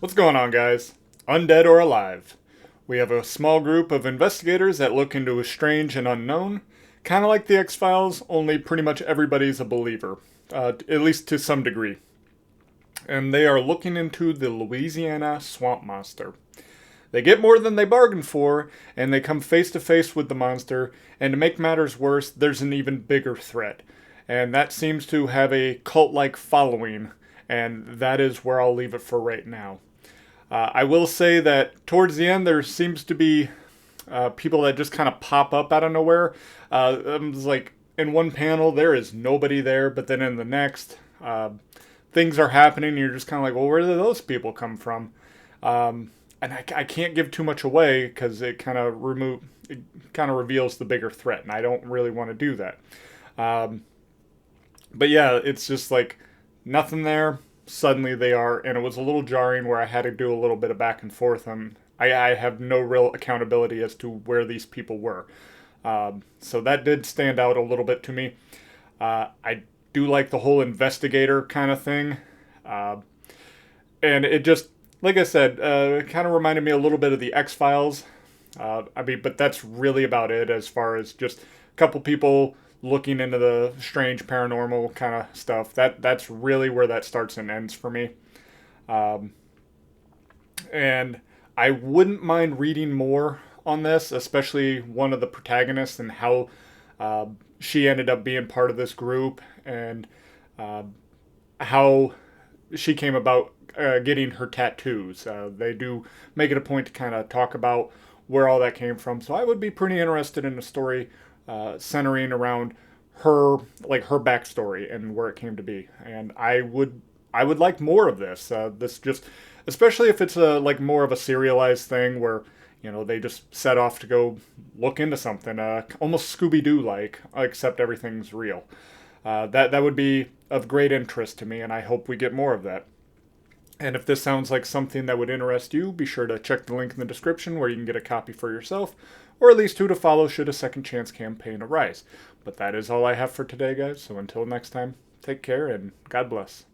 What's going on, guys? Undead or alive? We have a small group of investigators that look into a strange and unknown, kind of like the X-Files, only pretty much everybody's a believer, at least to some degree. And they are looking into the Louisiana swamp monster. They get more than they bargained for, and they come face to face with the monster, and to make matters worse, there's an even bigger threat. And that seems to have a cult-like following, and that is where I'll leave it for right now. I will say that towards the end, there seems to be people that just kind of pop up out of nowhere. It's like in one panel, there is nobody there, but then in the next, things are happening. And you're just kind of like, well, where did those people come from? And I can't give too much away because it kind of reveals the bigger threat, and I don't really want to do that. But yeah, it's just like nothing there. Suddenly they are, and it was a little jarring where I had to do a little bit of back and forth, and I have no real accountability as to where these people were. So that did stand out a little bit to me. I do like the whole investigator kind of thing. And it just, like I said, it kind of reminded me a little bit of the X-Files. But that's really about it as far as just a couple people looking into the strange paranormal kind of stuff. That's really where that starts and ends for me. And I wouldn't mind reading more on this, especially one of the protagonists and how she ended up being part of this group and how she came about getting her tattoos. They do make it a point to kind of talk about where all that came from. So I would be pretty interested in a story centering around her, like her backstory and where it came to be. And I would like more of this. This just, especially if it's like more of a serialized thing where they just set off to go look into something, almost Scooby-Doo like, except everything's real. That would be of great interest to me, and I hope we get more of that. And if this sounds like something that would interest you, be sure to check the link in the description where you can get a copy for yourself, or at least who to follow should a second chance campaign arise. But that is all I have for today, guys, so until next time, take care and God bless.